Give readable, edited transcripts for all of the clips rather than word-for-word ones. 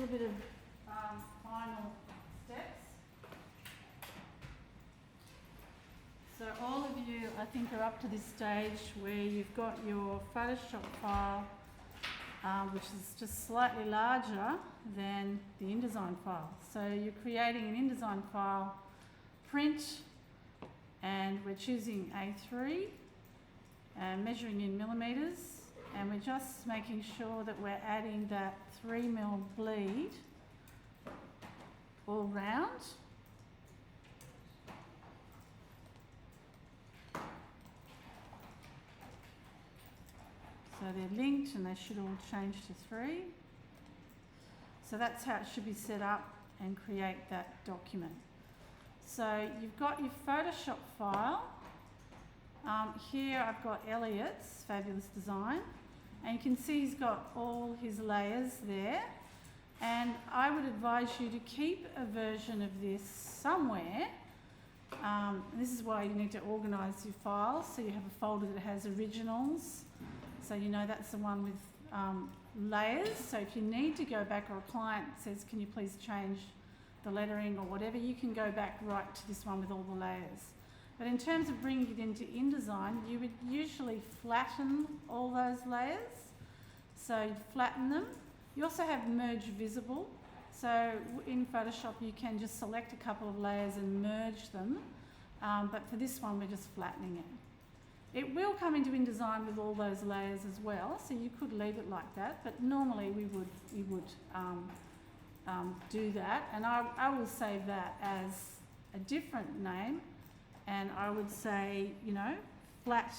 little bit of final steps. So all of you, I think, are up to this stage where you've got your Photoshop file, which is just slightly larger than the InDesign file. So you're creating an InDesign file, print, and we're choosing A3, measuring in millimetres, and we're just making sure that we're adding that 3mm bleed all round. So they're linked and they should all change to 3. So that's how it should be set up and create that document. So you've got your Photoshop file. Here I've got Elliot's fabulous design, and you can see he's got all his layers there. And I would advise you to keep a version of this somewhere. This is why you need to organise your files, so you have a folder that has originals, so you know that's the one with layers. So if you need to go back, or a client says, can you please change the lettering or whatever, you can go back right to this one with all the layers. But in terms of bringing it into InDesign, you would usually flatten all those layers. So you'd flatten them. You also have merge visible. So in Photoshop, you can just select a couple of layers and merge them. But for this one, we're just flattening it. It will come into InDesign with all those layers as well, so you could leave it like that. But normally we would do that, and I will save that as a different name, and I would say, you know, flat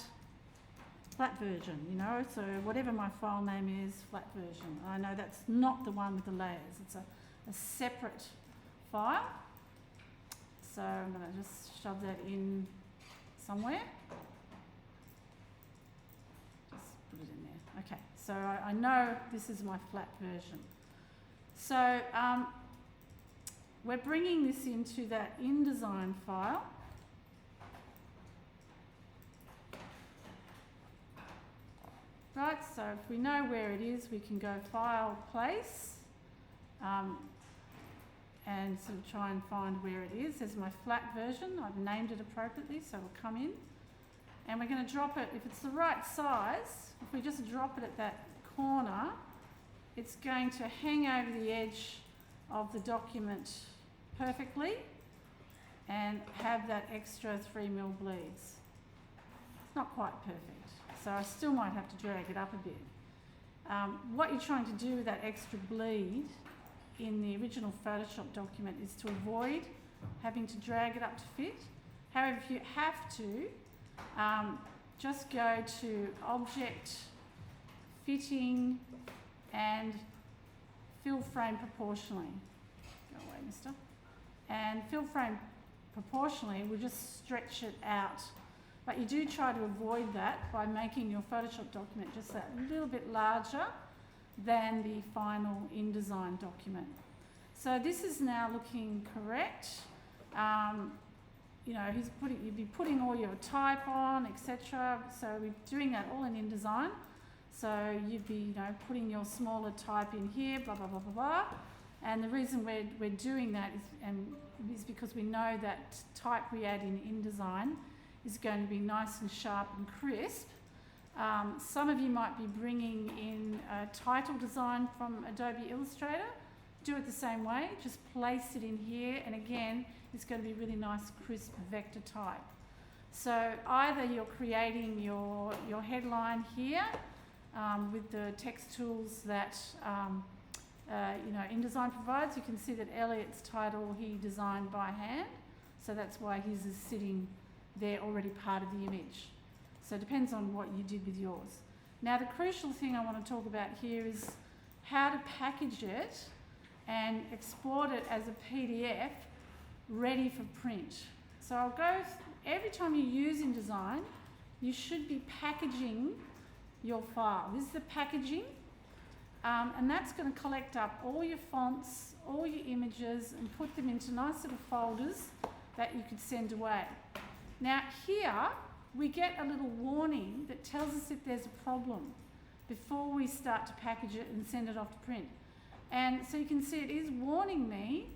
version, you know, so whatever my file name is, flat version. I know that's not the one with the layers, it's a separate file. So I'm going to just shove that in somewhere. Just put it in there. Okay, so I know this is my flat version. So we're bringing this into that InDesign file. Right, so if we know where it is, we can go File, Place, and sort of try and find where it is. There's my flat version. I've named it appropriately, so it'll come in. And we're going to drop it, if it's the right size, if we just drop it at that corner, it's going to hang over the edge of the document perfectly and have that extra 3mm bleeds. It's not quite perfect, so I still might have to drag it up a bit. What you're trying to do with that extra bleed in the original Photoshop document is to avoid having to drag it up to fit. However, if you have to, just go to Object, Fitting, and fill frame proportionally. Go away, mister. And fill frame proportionally, we'll just stretch it out. But you do try to avoid that by making your Photoshop document just that little bit larger than the final InDesign document. So this is now looking correct. You know, you'd be putting all your type on, etc. So we're doing that all in InDesign. So you'd be, you know, putting your smaller type in here, blah, blah, blah, blah, blah. And the reason we're doing that is because we know that type we add in InDesign is going to be nice and sharp and crisp. Some of you might be bringing in a title design from Adobe Illustrator. Do it the same way, just place it in here, and again, it's going to be really nice, crisp vector type. So either you're creating your headline here, with the text tools that you know, InDesign provides. You can see that Elliot's title he designed by hand, so that's why his is sitting there already part of the image. So it depends on what you did with yours. Now the crucial thing I want to talk about here is how to package it and export it as a PDF ready for print. So I'll go, every time you use InDesign, you should be packaging your file. This is the packaging, and that's going to collect up all your fonts, all your images, and put them into nice little folders that you could send away. Now here we get a little warning that tells us if there's a problem before we start to package it and send it off to print. And so you can see it is warning me.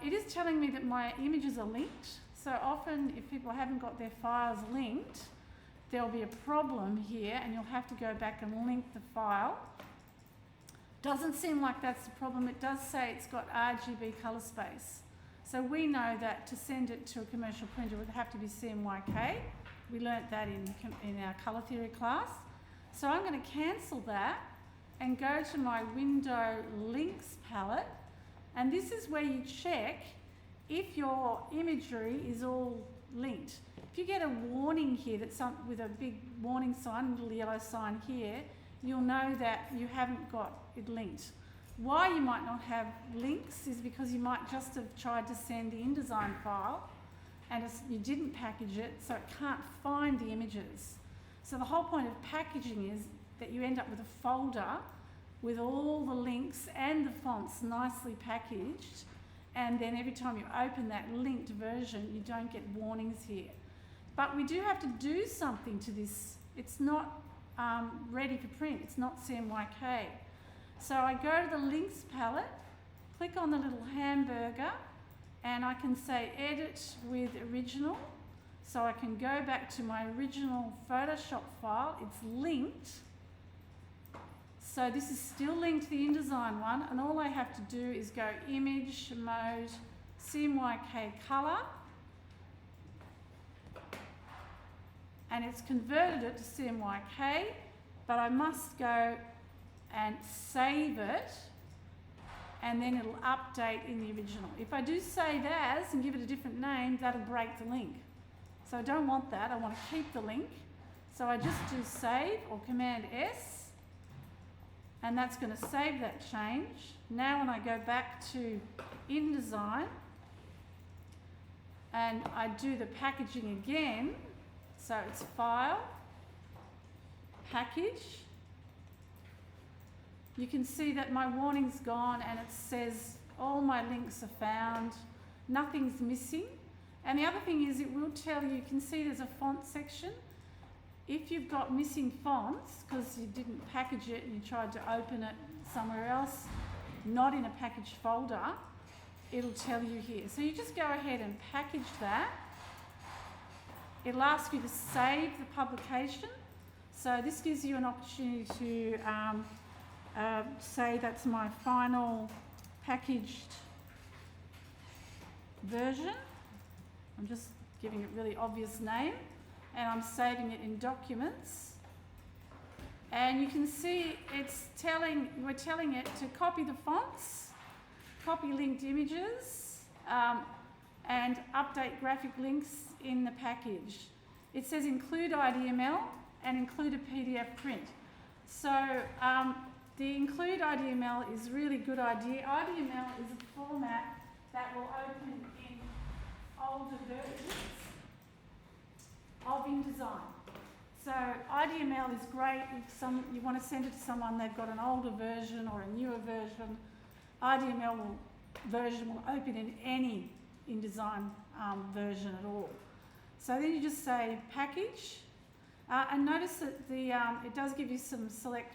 It is telling me that my images are linked. So often if people haven't got their files linked, there'll be a problem here and you'll have to go back and link the file. Doesn't seem like that's the problem. It does say it's got RGB colour space. So we know that to send it to a commercial printer it would have to be CMYK. We learnt that in our colour theory class. So I'm going to cancel that and go to my window links palette. And this is where you check if your imagery is all linked. If you get a warning here that's with a big warning sign, a little yellow sign here, you'll know that you haven't got it linked. Why you might not have links is because you might just have tried to send the InDesign file and you didn't package it, so it can't find the images. So the whole point of packaging is that you end up with a folder with all the links and the fonts nicely packaged, and then every time you open that linked version you don't get warnings here. But we do have to do something to this. It's not ready for print, it's not CMYK. So I go to the links palette, click on the little hamburger, and I can say edit with original. So I can go back to my original Photoshop file, it's linked. So this is still linked to the InDesign one, and all I have to do is go image mode, CMYK color, and it's converted it to CMYK, but I must go and save it, and then it'll update in the original. If I do save as and give it a different name, that'll break the link. So I don't want that, I want to keep the link. So I just do save or Command S, and that's going to save that change. Now when I go back to InDesign and I do the packaging again, so it's File, Package, you can see that my warning's gone and it says all my links are found, nothing's missing. And the other thing is it will tell you, you can see there's a font section. If you've got missing fonts because you didn't package it and you tried to open it somewhere else, not in a packaged folder, it'll tell you here. So you just go ahead and package that. It'll ask you to save the publication. So this gives you an opportunity to say that's my final packaged version. I'm just giving it a really obvious name, and I'm saving it in documents. And you can see we're telling it to copy the fonts, copy linked images, and update graphic links in the package. It says include IDML and include a PDF print. So the include IDML is a really good idea. IDML is a format that will open in older versions of InDesign. So IDML is great if you want to send it to someone, they've got an older version or a newer version. IDML version will open in any InDesign version at all. So then you just say package, and notice that it does give you some select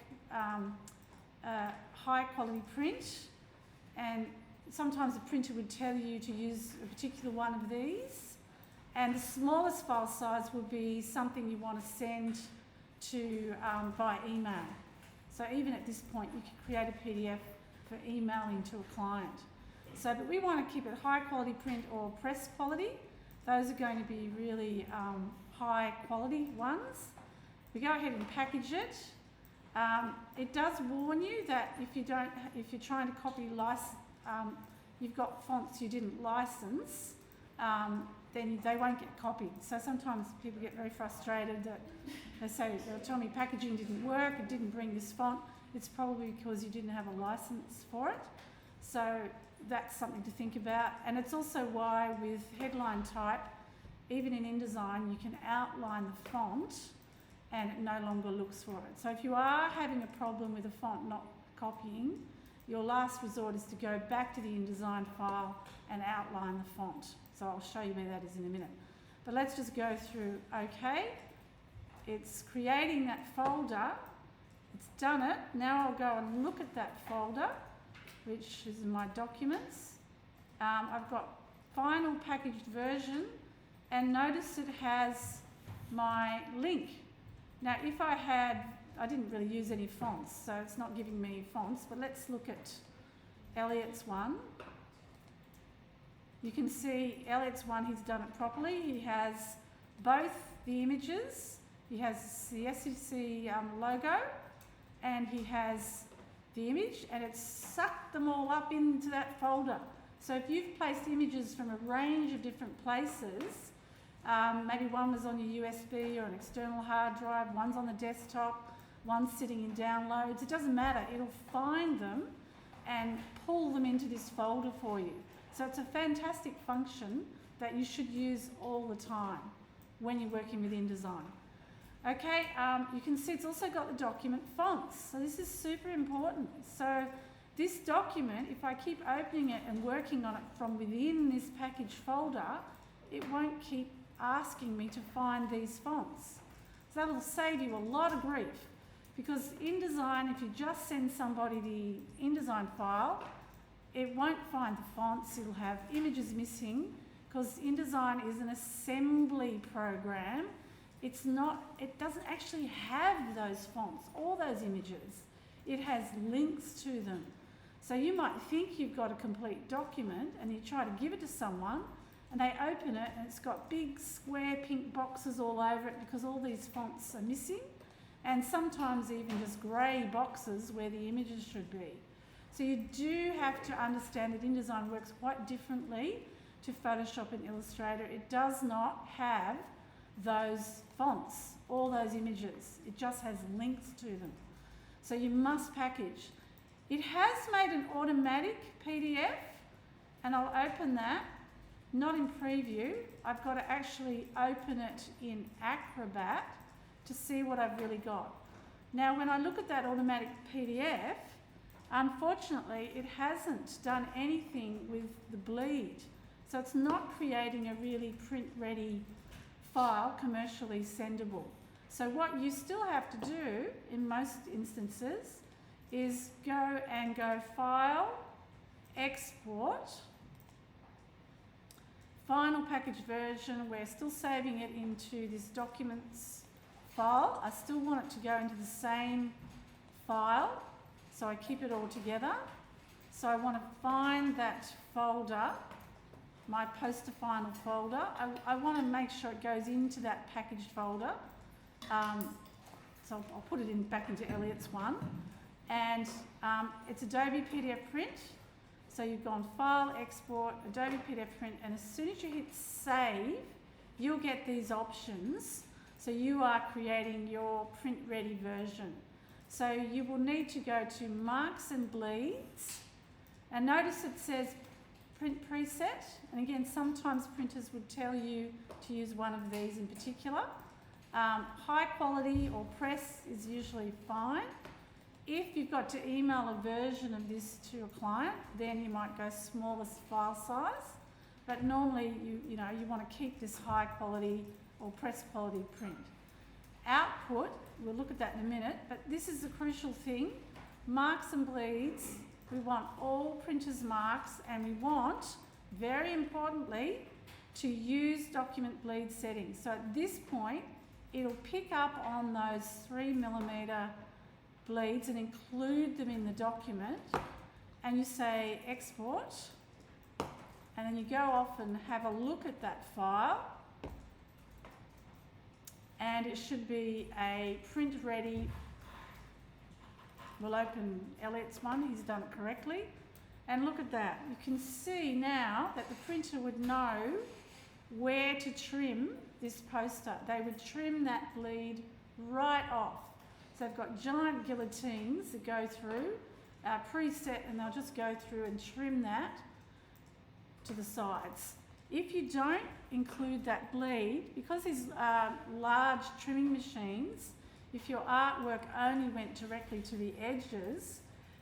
high quality print, and sometimes the printer would tell you to use a particular one of these, and the smallest file size would be something you want to send to by email. So even at this point you could create a PDF for emailing to a client. So, but we want to keep it high quality print or press quality. Those are going to be really high quality ones. We go ahead and package it. It does warn you that if you're trying to copy you've got fonts you didn't license, then they won't get copied. So sometimes people get very frustrated that they'll tell me packaging didn't work, it didn't bring this font. It's probably because you didn't have a license for it. So that's something to think about. And it's also why with headline type, even in InDesign, you can outline the font and it no longer looks for it. So if you are having a problem with a font not copying, your last resort is to go back to the InDesign file and outline the font. So I'll show you where that is in a minute. But let's just go through, okay. It's creating that folder. It's done it. Now I'll go and look at that folder. which is in my documents. I've got final packaged version, and notice it has my link. Now if I didn't really use any fonts, so it's not giving me fonts, but let's look at Elliot's one. You can see Elliot's one, he's done it properly. He has both the images, he has the SEC logo, and he has the image, and it's sucked them all up into that folder. So if you've placed images from a range of different places, maybe one was on your USB or an external hard drive, one's on the desktop, one's sitting in downloads, it doesn't matter, it'll find them and pull them into this folder for you. So it's a fantastic function that you should use all the time when you're working with InDesign. Okay, you can see it's also got the document fonts. So this is super important. So this document, if I keep opening it and working on it from within this package folder, it won't keep asking me to find these fonts. So that'll save you a lot of grief, because InDesign, if you just send somebody the InDesign file, it won't find the fonts, it'll have images missing, because InDesign is an assembly program. It doesn't actually have those fonts or those images. It has links to them. So you might think you've got a complete document and you try to give it to someone and they open it and it's got big square pink boxes all over it because all these fonts are missing, and sometimes even just grey boxes where the images should be. So you do have to understand that InDesign works quite differently to Photoshop and Illustrator. It does not have those fonts, all those images. It just has links to them. So you must package. It has made an automatic PDF, and I'll open that, not in preview. I've got to actually open it in Acrobat to see what I've really got. Now when I look at that automatic PDF, unfortunately it hasn't done anything with the bleed. So it's not creating a really print-ready file, commercially sendable. So what you still have to do in most instances is go File, Export, Final Package Version. We're still saving it into this Documents file. I still want it to go into the same file, so I keep it all together. So I want to find that folder, my Poster Final folder. I want to make sure it goes into that packaged folder. So I'll put it back into Elliot's one. And it's Adobe PDF Print. So you've gone File, Export, Adobe PDF Print, and as soon as you hit Save, you'll get these options. So you are creating your print-ready version. So you will need to go to Marks and Bleeds, and notice it says Print Preset, and again, sometimes printers would tell you to use one of these in particular. High quality or press is usually fine. If you've got to email a version of this to a client, then you might go smallest file size. But normally, you want to keep this high quality or press quality print. Output, we'll look at that in a minute, but this is the crucial thing. Marks and bleeds, we want all printers' marks, and we want, very importantly, to use document bleed settings. So at this point, it'll pick up on those 3mm bleeds and include them in the document, and you say Export, and then you go off and have a look at that file, and it should be a print ready. We'll open Elliot's one, he's done it correctly, and look at that. You can see now that the printer would know where to trim this poster. They would trim that bleed right off. So they've got giant guillotines that go through, preset, and they'll just go through and trim that to the sides. If you don't include that bleed, because these are large trimming machines, if your artwork only went directly to the edges,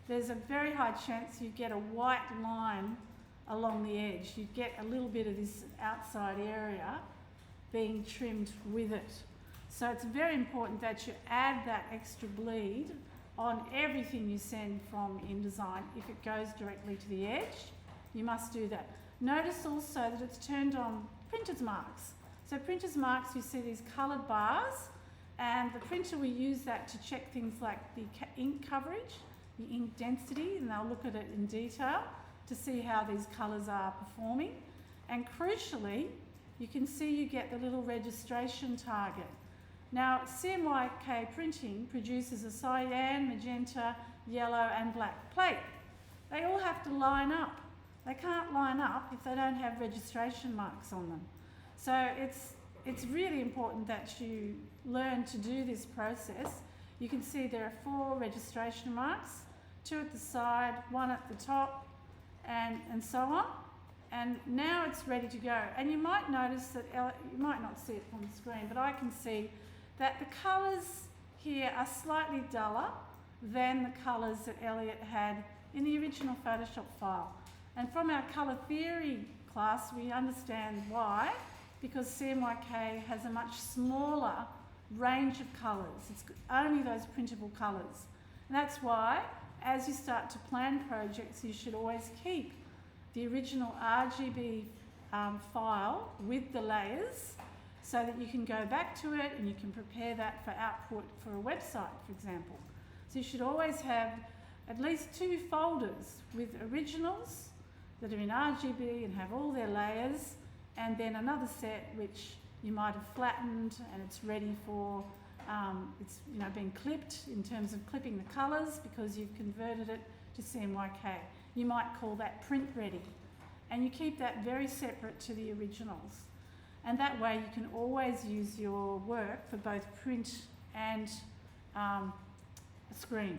there's a very high chance you get a white line along the edge. You get a little bit of this outside area being trimmed with it. So it's very important that you add that extra bleed on everything you send from InDesign if it goes directly to the edge. You must do that. Notice also that it's turned on printer's marks. So printer's marks, you see these coloured bars, and the printer will use that to check things like the ink coverage, the ink density, and they'll look at it in detail to see how these colours are performing. And crucially, you can see you get the little registration target. Now, CMYK printing produces a cyan, magenta, yellow and black plate. They all have to line up. They can't line up if they don't have registration marks on them. So it's really important that you learn to do this process. You can see there are 4 registration marks, 2 at the side, 1 at the top, and so on. And now it's ready to go. And you might notice that, you might not see it on the screen, but I can see that the colours here are slightly duller than the colours that Elliot had in the original Photoshop file. And from our colour theory class, we understand why, because CMYK has a much smaller range of colours. It's only those printable colours. And that's why, as you start to plan projects, you should always keep the original RGB file with the layers so that you can go back to it and you can prepare that for output for a website, for example. So you should always have at least 2 folders with originals that are in RGB and have all their layers, and then another set which you might have flattened and it's ready for, it's been clipped in terms of clipping the colours because you've converted it to CMYK. You might call that print ready, and you keep that very separate to the originals. And that way you can always use your work for both print and screen,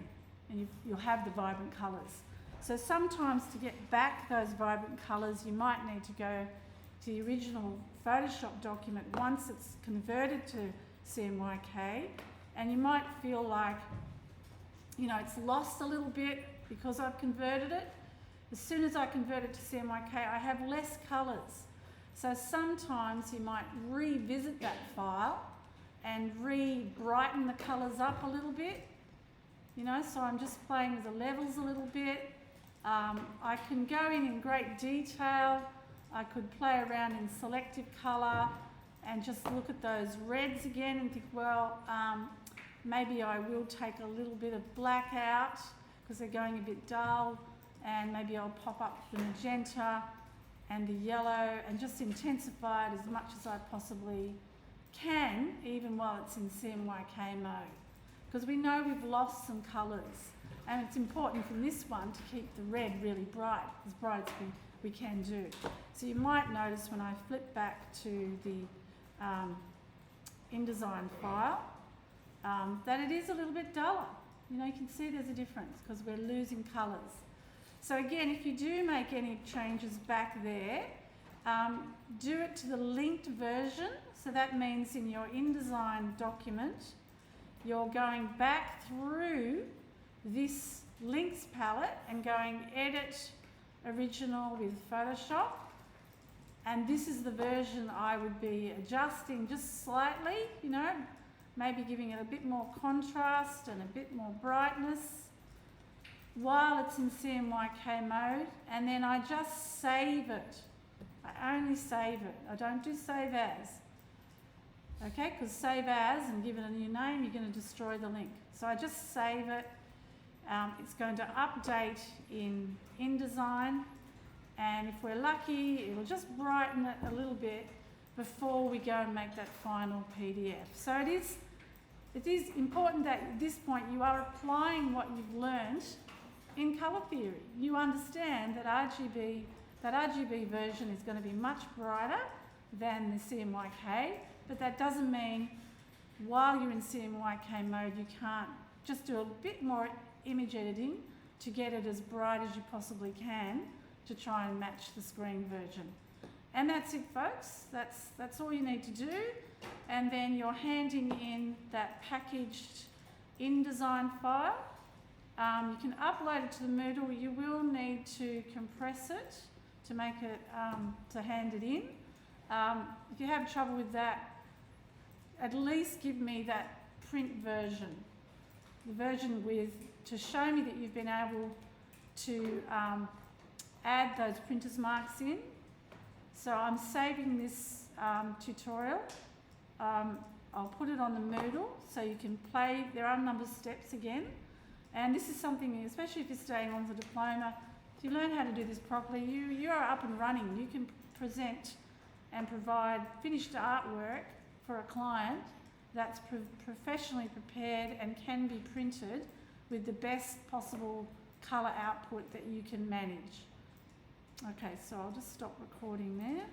and you'll have the vibrant colours. So sometimes to get back those vibrant colours, you might need to go to the original Photoshop document once it's converted to CMYK, and you might feel like, it's lost a little bit because I've converted it. As soon as I convert it to CMYK, I have less colours. So sometimes you might revisit that file and re-brighten the colours up a little bit. So I'm just playing with the levels a little bit. I can go in great detail. I could play around in selective colour and just look at those reds again and think, well, maybe I will take a little bit of black out because they're going a bit dull, and maybe I'll pop up the magenta and the yellow and just intensify it as much as I possibly can, even while it's in CMYK mode. Because we know we've lost some colours, and it's important from this one to keep the red really bright, as bright as we can do. So you might notice when I flip back to the InDesign file that it is a little bit duller. You can see there's a difference because we're losing colours. So again, if you do make any changes back there, do it to the linked version. So that means in your InDesign document, you're going back through this links palette and going edit original with Photoshop. And this is the version I would be adjusting just slightly, maybe giving it a bit more contrast and a bit more brightness while it's in CMYK mode, and then I just save it. I only save it. I don't do save as. Okay, because save as and give it a new name, you're going to destroy the link. So I just save it. It's going to update in InDesign, and if we're lucky, it'll just brighten it a little bit before we go and make that final PDF. So it is important that at this point you are applying what you've learned in colour theory. You understand that RGB version is going to be much brighter than the CMYK, but that doesn't mean while you're in CMYK mode you can't just do a bit more image editing to get it as bright as you possibly can to try and match the screen version. And that's it, folks. That's all you need to do. And then you're handing in that packaged InDesign file. You can upload it to the Moodle. You will need to compress it to make it, to hand it in. If you have trouble with that, at least give me that print version, the version with to show me that you've been able to add those printer's marks in. So I'm saving this tutorial. I'll put it on the Moodle so you can play. There are a number of steps again. And this is something, especially if you're staying on for diploma, if you learn how to do this properly, you are up and running. You can present and provide finished artwork for a client that's professionally prepared and can be printed with the best possible colour output that you can manage. Okay, so I'll just stop recording there.